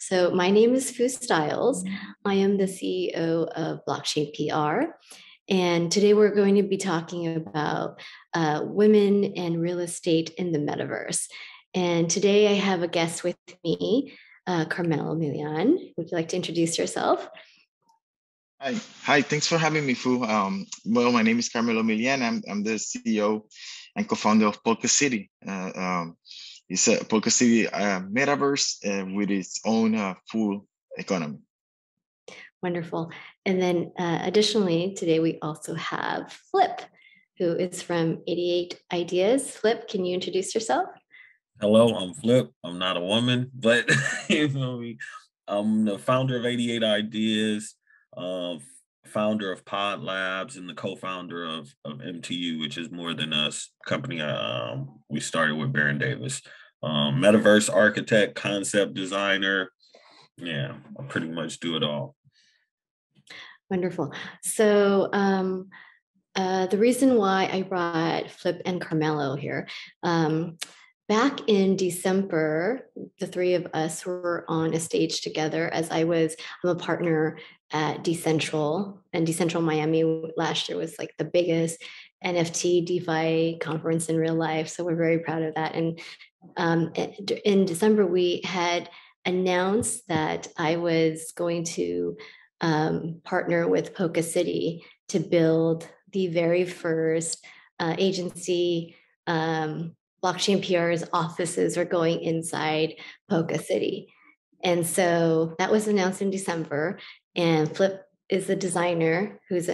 So my name is Phu Styles. I am the CEO of Blockchain PR. And today we're going to be talking about women and real estate in the metaverse. And today I have a guest with me, Carmelo Milian. Would you like to introduce yourself? Hi. Thanks for having me, Fu. Well, my name is Carmelo Milian. I'm the CEO and co-founder of PolkaCity. It's a PolkaCity Metaverse with its own full economy. Wonderful. And then additionally, today we also have Flip, who is from 88 Ideas. Flip, can you introduce yourself? Hello, I'm Flip. I'm not a woman, but you know me. I'm the founder of 88 Ideas, founder of Pod Labs, and the co-founder of MTU, which is More Than Us company. We started with Baron Davis. Metaverse architect, concept designer. Yeah, I pretty much do it all. Wonderful. So the reason why I brought Flip and Carmelo here, back in December, the three of us were on a stage together I'm a partner at Dcentral, and Dcentral Miami last year was like the biggest NFT DeFi conference in real life. So we're very proud of that. And in December, we had announced that I was going to partner with PolkaCity to build the very first agency. Blockchain PR's offices are going inside PolkaCity. And so that was announced in December. And Flip is the designer who's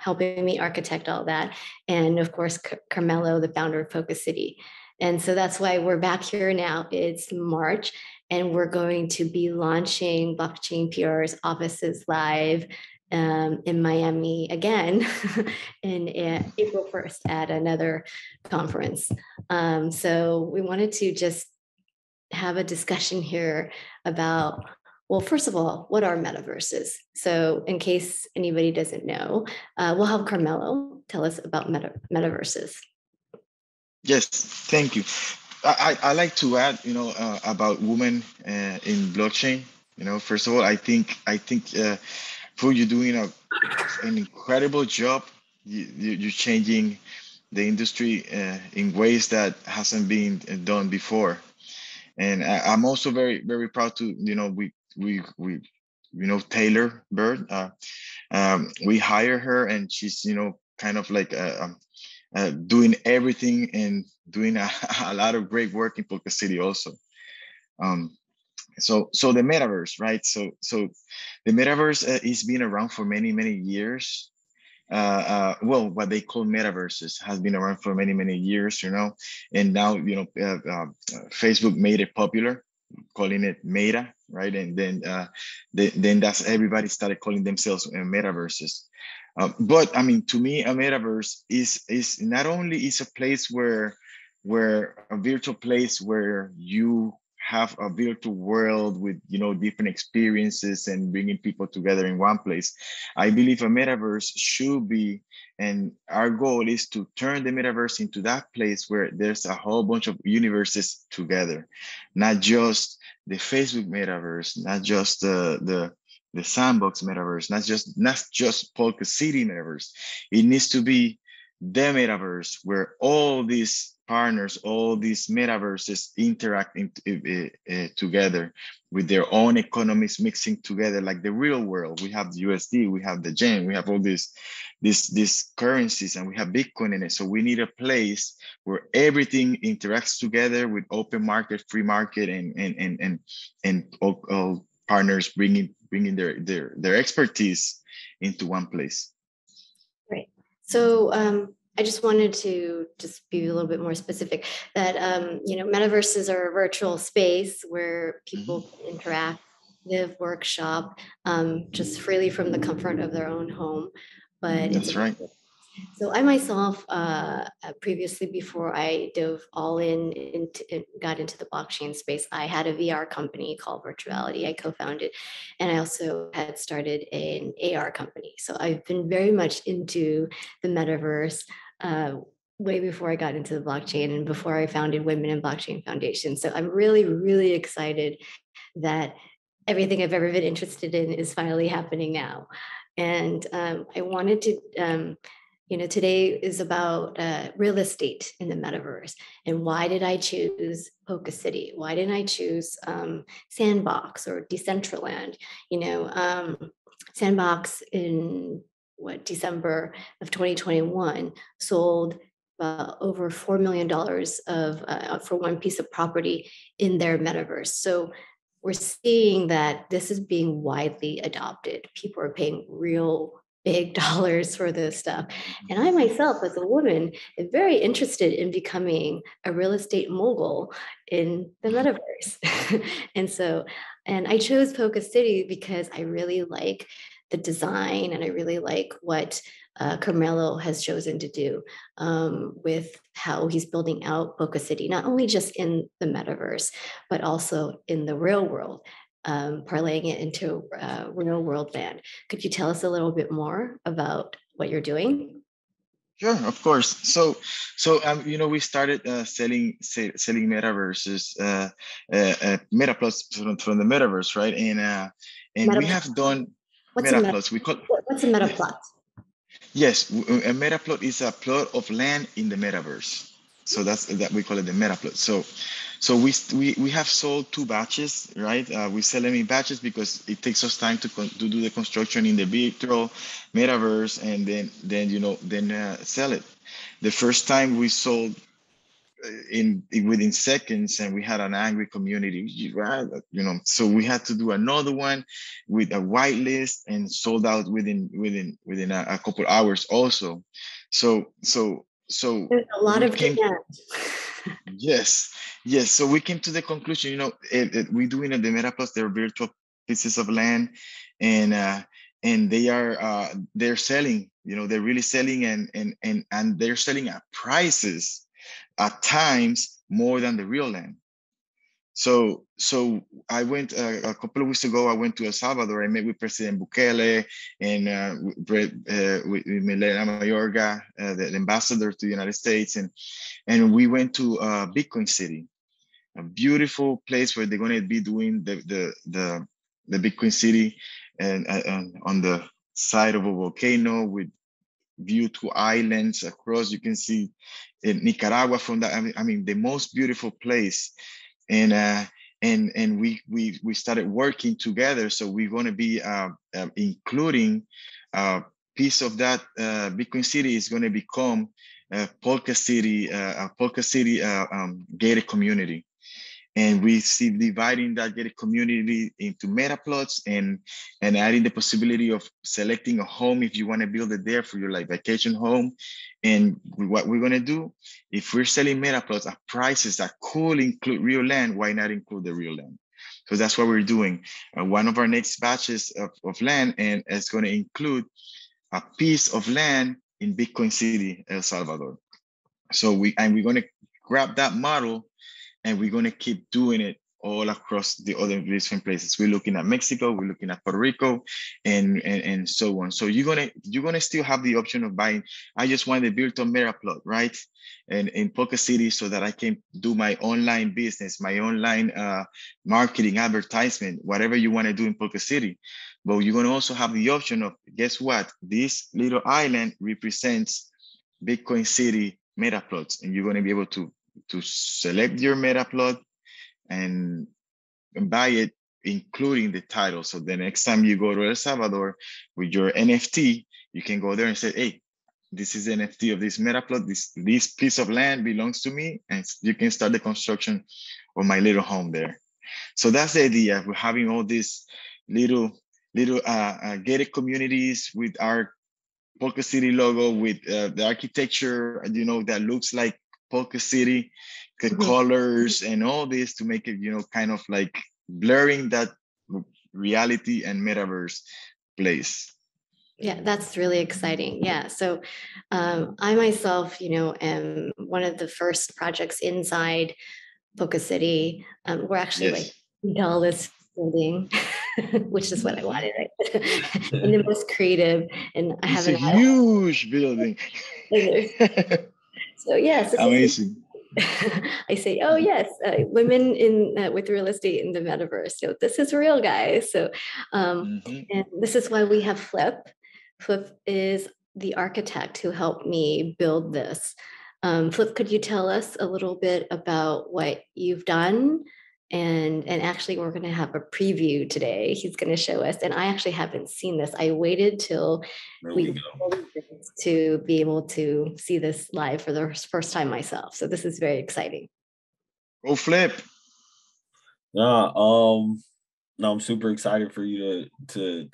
helping me architect all that. And of course, Carmelo, the founder of PolkaCity. And so that's why we're back here now. It's March, and we're going to be launching Blockchain PR's offices live in Miami again in April 1st at another conference. So we wanted to just have a discussion here about, well, first of all, what are metaverses? So in case anybody doesn't know, we'll have Carmelo tell us about metaverses. Yes, thank you. I like to add, about women in blockchain. First of all, I think Fu, you're doing an incredible job. You're changing the industry in ways that hasn't been done before. And I'm also very, very proud to, we Taylor Bird. We hire her, and she's, kind of like doing everything and doing a lot of great work in PolkaCity also. So the metaverse, right? So the metaverse is been around for many years. Well, what they call metaverses has been around for many years, and now Facebook made it popular, calling it Meta, right? And then that's everybody started calling themselves metaverses. But I mean, to me, a metaverse is not only is a place where a virtual place where you have a virtual world with different experiences and bringing people together in one place. I believe a metaverse should be, and our goal is to turn the metaverse into that place where there's a whole bunch of universes together, not just the Facebook metaverse, not just the sandbox metaverse, not just PolkaCity metaverse. It needs to be the metaverse where all these partners, all these metaverses interact together with their own economies mixing together like the real world. We have the USD, we have the Yen, we have all these currencies, and we have Bitcoin in it. So we need a place where everything interacts together with open market, free market, and all partners bringing their expertise into one place. Great. So I just wanted to just be a little bit more specific that, metaverses are a virtual space where people can interact, live, workshop, just freely from the comfort of their own home. But that's right. So I myself, previously, before I dove all got into the blockchain space, I had a VR company called Virtuality. I co-founded, and I also had started an AR company. So I've been very much into the metaverse way before I got into the blockchain and before I founded Women in Blockchain Foundation. So I'm really, really excited that everything I've ever been interested in is finally happening now. And I wanted to, today is about real estate in the metaverse. And why did I choose PolkaCity? Why didn't I choose Sandbox or Dcentral? Sandbox in December of 2021 sold over $4 million for one piece of property in their metaverse. So we're seeing that this is being widely adopted. People are paying real big dollars for this stuff. And I myself, as a woman, am very interested in becoming a real estate mogul in the metaverse. and I chose PolkaCity because I really like the design and I really like what Carmelo has chosen to do with how he's building out PolkaCity, not only just in the metaverse, but also in the real world, parlaying it into real world land. Could you tell us a little bit more about what you're doing? Sure, of course. We started selling metaverses, Metaplots from the metaverse, right? And we have done Metaplots. What's a Metaplot? Yes, a Metaplot is a plot of land in the metaverse. So that's that we call it the Metaplot. So we have sold 2 batches, right? We sell them in batches because it takes us time to do the construction in the virtual metaverse and then sell it. The first time we sold within seconds, and we had an angry community, right? So we had to do another one with a white list and sold out within a couple hours also. So there's a lot of demand. Yes. So we came to the conclusion, we doing the Metaplots, they're virtual pieces of land, and they're selling, they're really selling, and they're selling at prices at times more than the real land. So I went a couple of weeks ago. I went to El Salvador. I met with President Bukele and with Milian, the ambassador to the United States, and we went to Bitcoin City, a beautiful place where they're going to be doing the Bitcoin City, and on the side of a volcano with view to islands across. You can see in Nicaragua from that. I mean, the most beautiful place. And we started working together. So we're going to be including a piece of that. Bitcoin City is going to become PolkaCity gated community. And we see dividing that gated community into Metaplots and adding the possibility of selecting a home if you want to build it there for your vacation home. And what we're going to do, if we're selling Metaplots at prices that could include real land, why not include the real land? So that's what we're doing. One of our next batches of land, and it's going to include a piece of land in Bitcoin City, El Salvador. So we're going to grab that model, and we're going to keep doing it all across the other different places. We're looking at Mexico, we're looking at Puerto Rico, and so on. So you're gonna still have the option of buying. I just want the virtual Metaplot, right? And in PolkaCity, so that I can do my online business, my online marketing, advertisement, whatever you want to do in PolkaCity. But you're gonna also have the option of, guess what? This little island represents Bitcoin City Metaplots, and you're gonna be able to select your Metaplot and buy it, including the title. So the next time you go to El Salvador with your NFT, you can go there and say, hey, this is the NFT of this Metaplot. This piece of land belongs to me, and you can start the construction of my little home there. So that's the idea. We're having all these little gated communities with our PolkaCity logo, with the architecture, that looks like PolkaCity, the colors and all this to make it, kind of like blurring that reality and metaverse place. Yeah, that's really exciting. Yeah. So I myself, am one of the first projects inside PolkaCity. We're actually the tallest building, which is what I wanted, right? And the most creative. And it's a huge building. So yes, amazing. I say, oh yes, women in with real estate in the metaverse. So this is real, guys. So, and this is why we have Flip. Flip is the architect who helped me build this. Flip, could you tell us a little bit about what you've done? And actually, we're going to have a preview today. He's going to show us. And I actually haven't seen this. I waited till we to be able to see this live for the first time myself. So this is very exciting. Go Flip. Yeah, no, I'm super excited for you to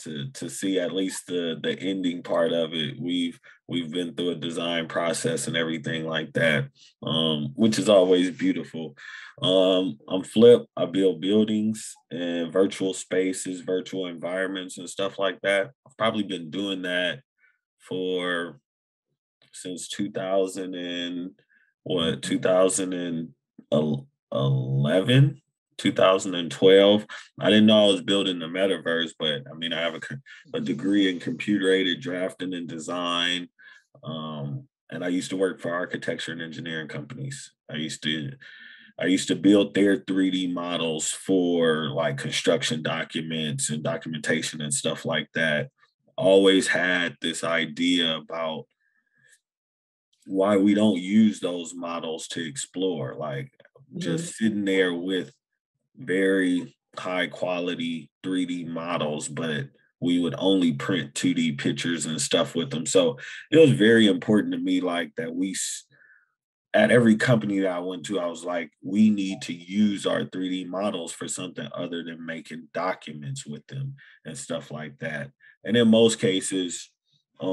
see at least the ending part of it. We've been through a design process and everything like that, which is always beautiful. I'm Flip. I build buildings and virtual spaces, virtual environments, and stuff like that. I've probably been doing that since 2011. 2012. I didn't know I was building the metaverse, but I mean, I have a degree in computer-aided drafting and design. And I used to work for architecture and engineering companies. I used to build their 3D models for like construction documents and documentation and stuff like that. Always had this idea about why we don't use those models to explore, like just sitting there with very high quality 3D models, but we would only print 2D pictures and stuff with them. So it was very important to me, like that at every company that I went to, I was like, we need to use our 3D models for something other than making documents with them and stuff like that. And in most cases, they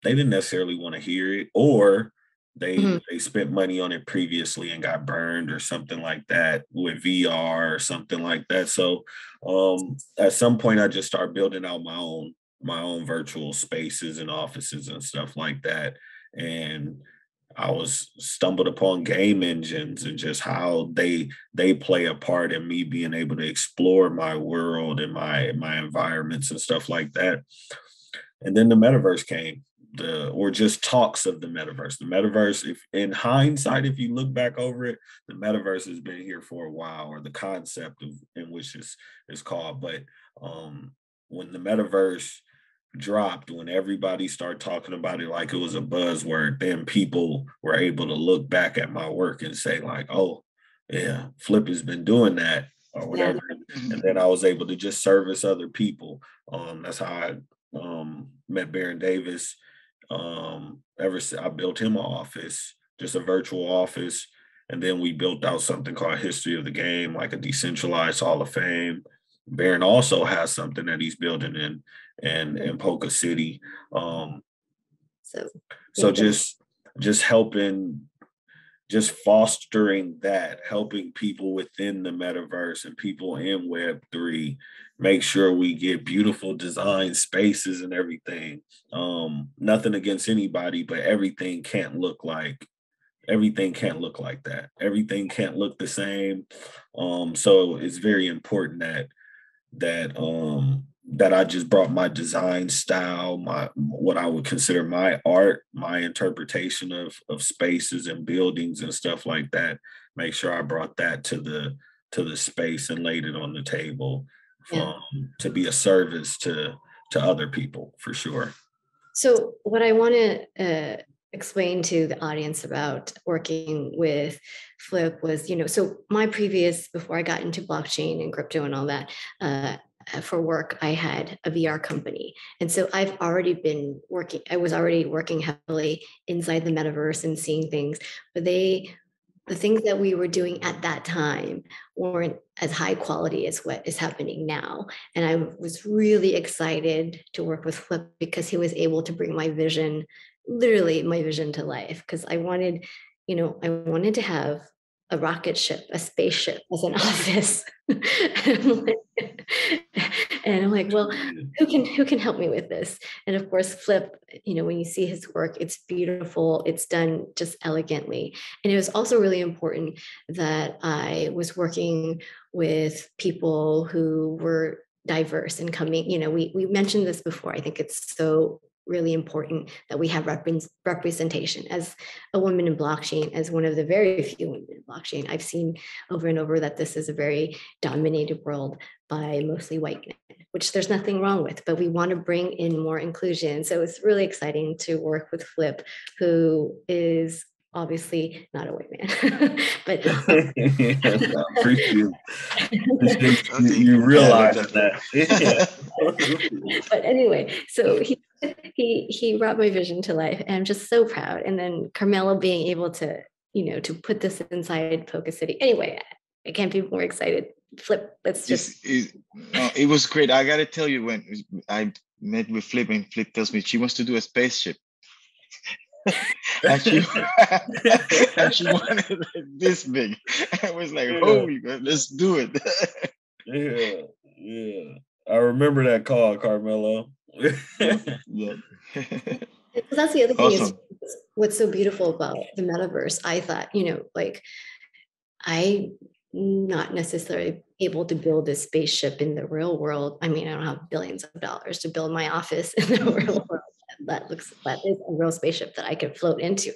didn't necessarily want to hear it, or they spent money on it previously and got burned or something like that with VR or something like that. So at some point I just started building out my own virtual spaces and offices and stuff like that. And I was stumbled upon game engines and just how they play a part in me being able to explore my world and my environments and stuff like that. And then the metaverse came. Or just talks of the metaverse. The metaverse, if in hindsight, if you look back over it, the metaverse has been here for a while, or the concept in which is called. But when the metaverse dropped, when everybody started talking about it like it was a buzzword, then people were able to look back at my work and say like, oh, yeah, Flip has been doing that or whatever. Yeah. And then I was able to just service other people. That's how I met Baron Davis. I built him an office, just a virtual office. And then we built out something called History of the Game, like a decentralized Hall of Fame. Baron also has something that he's building in PolkaCity. So just helping, just fostering that, helping people within the metaverse and people in Web3, make sure we get beautiful design spaces and everything. Nothing against anybody, but everything can't look like that. Everything can't look the same. So it's very important that I just brought my design style, what I would consider my art, my interpretation of spaces and buildings and stuff like that. Make sure I brought that to the space and laid it on the table to be a service to other people, for sure. So what I want to explain to the audience about working with Flip was, so my previous, before I got into blockchain and crypto and all that, for work, I had a VR company. And so I was already working heavily inside the metaverse and seeing things, but the things that we were doing at that time weren't as high quality as what is happening now. And I was really excited to work with Flip because he was able to bring my vision, literally my vision, to life. Because I wanted to have a rocket ship, a spaceship as an office. And I'm like, well, who can help me with this? And of course, Flip, when you see his work, it's beautiful. It's done just elegantly. And it was also really important that I was working with people who were diverse and coming, we mentioned this before. I think it's so really important that we have representation. As a woman in blockchain, as one of the very few women in blockchain, I've seen over and over that this is a very dominated world by mostly white men, which there's nothing wrong with, but we want to bring in more inclusion. So it's really exciting to work with Flip, who is obviously not a white man, but Yes, I appreciate you realize that. Yeah. But anyway, so he brought my vision to life, and I'm just so proud. And then Carmelo being able to, to put this inside PolkaCity. Anyway, I can't be more excited. Flip, let's just. It was great. I got to tell you, when I met with Flip, and Flip tells me she wants to do a spaceship. and she wanted like this big. I was like, holy God, let's do it. Yeah. I remember that call, Carmelo. Yeah. That's the other thing is what's so beautiful about the metaverse. I thought, I'm not necessarily able to build this spaceship in the real world. I mean, I don't have billions of dollars to build my office in the real world. That is a real spaceship that I could float into,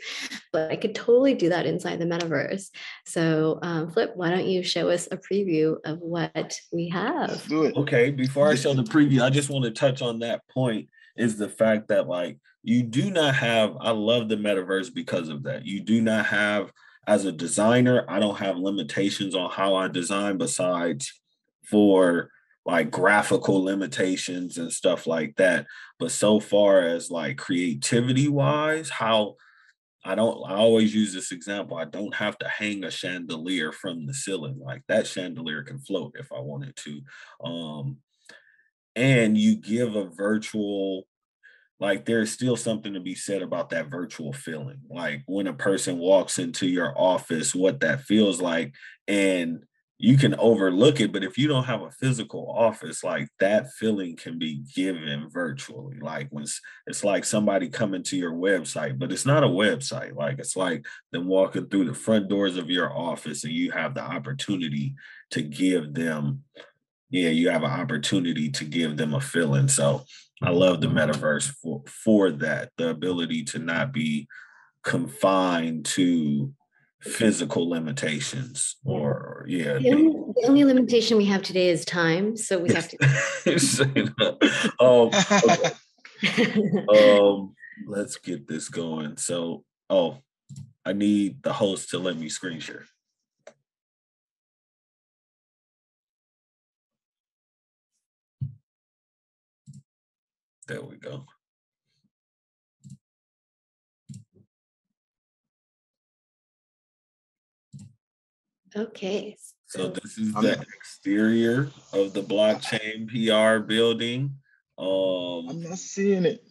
but I could totally do that inside the metaverse. So Flip, why don't you show us a preview of what we have? Let's do it. Okay, before I show the preview, I just want to touch on that point, is the fact that you do not have, I love the metaverse because of that. You do not have, as a designer, I don't have limitations on how I design besides for graphical limitations and stuff like that. But so far as creativity wise, I always use this example. I don't have to hang a chandelier from the ceiling. That chandelier can float if I wanted to. And you give a virtual, there's still something to be said about that virtual feeling. When a person walks into your office, what that feels like, and you can overlook it, but if you don't have a physical office, that feeling can be given virtually. When it's like somebody coming to your website, but it's not a website. It's like them walking through the front doors of your office, and you have the opportunity to give them, you have an opportunity to give them a feeling. So I love the metaverse for that, the ability to not be confined to physical limitations or the only limitation we have today is time, so we have to let's get this going. So I need the host to let me screen share. There we go. Okay. So this is the exterior of the blockchain PR building. I'm not seeing it.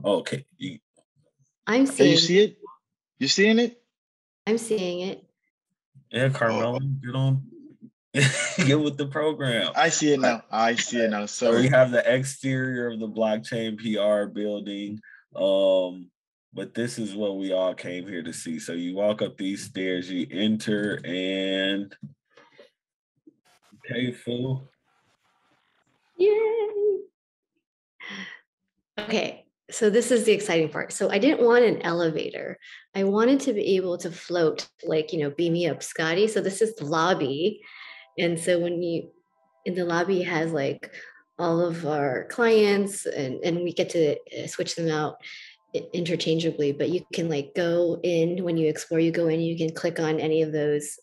Okay. I'm seeing. You see it? You seeing it? I'm seeing it. Yeah, Carmelo, get on. Get with the program. I see it now. So we have the exterior of the blockchain PR building. But this is what we all came here to see. So you walk up these stairs, you enter, and okay, Phu. Yay! Okay, so this is the exciting part. So I didn't want an elevator. I wanted to be able to float, beam me up, Scotty. So this is the lobby. And so when in the lobby has all of our clients, and we get to switch them out interchangeably, but you can go in, when you explore, you go in, you can click on any of those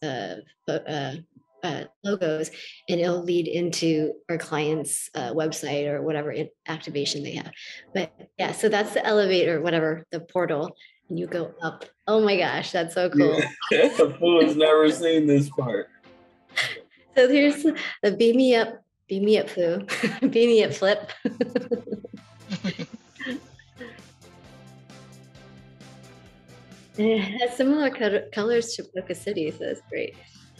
logos, and it'll lead into our client's website or whatever activation they have. But yeah, so that's the elevator, whatever, the portal, and you go up. Oh my gosh, that's so cool. Yeah. Phu has never seen this part. So here's the beam me up, Phu, beam me up, Flip. It has similar colors to PolkaCity, so that's great.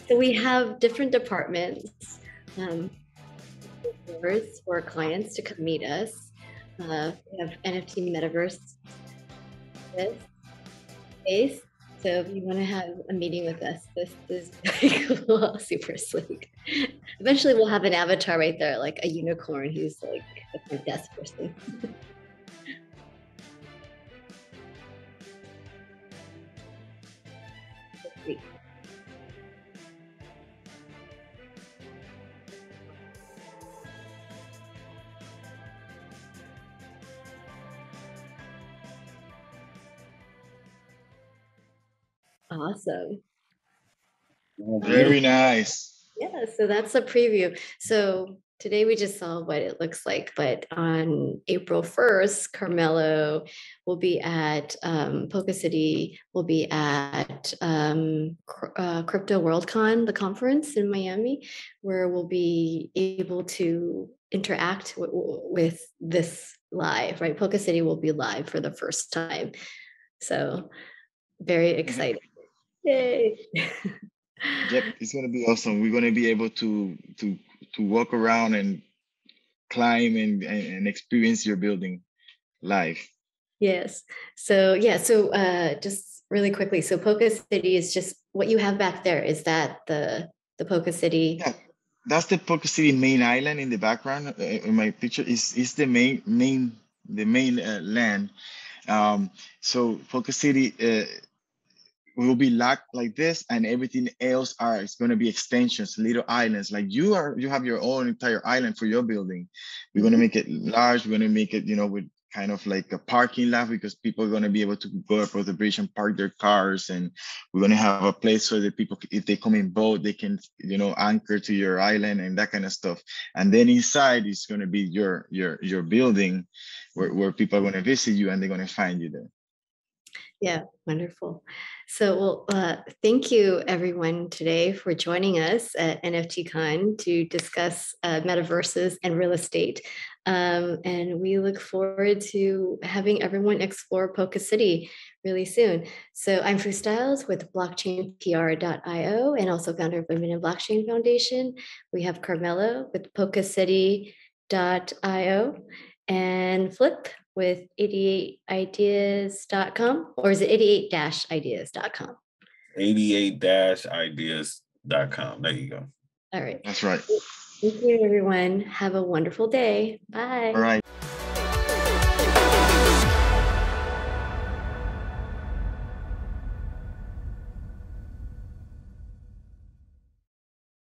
So we have different departments for our clients to come meet us. We have NFT Metaverse space. So if you want to have a meeting with us, this is really cool, super sleek. Eventually we'll have an avatar right there, like a unicorn who's a front desk person. Awesome. Very nice. Yeah, so that's a preview. So today we just saw what it looks like, but on April 1st, Carmelo will be at PolkaCity, will be at Crypto WorldCon, the conference in Miami, where we'll be able to interact with this live, right? PolkaCity will be live for the first time. So very exciting. Yay. Yep, it's gonna be awesome. We're gonna be able to walk around and climb and experience your building live. Yes. So yeah, so just really quickly. So PolkaCity is just what you have back there. Is that the PolkaCity? Yeah, that's the PolkaCity main island in the background. In my picture is the main land. So PolkaCity will be locked like this, and everything else is going to be extensions, little islands. Like you have your own entire island for your building. We're going to make it large. We're going to make it, with kind of like a parking lot, because people are going to be able to go across the bridge and park their cars. And we're going to have a place so that people, if they come in boat, they can, anchor to your island and that kind of stuff. And then inside is going to be your building where people are going to visit you and they're going to find you there. Yeah, wonderful. So, well, thank you everyone today for joining us at NFTCon to discuss metaverses and real estate. And we look forward to having everyone explore PolkaCity really soon. So I'm Phu Styles with blockchainpr.io and also founder of Women in Blockchain Foundation. We have Carmelo with PolkaCity.io and Flip with 88ideas.com, or is it 88-ideas.com? 88-ideas.com. There you go. All right. That's right. Thank you, everyone. Have a wonderful day. Bye. All right.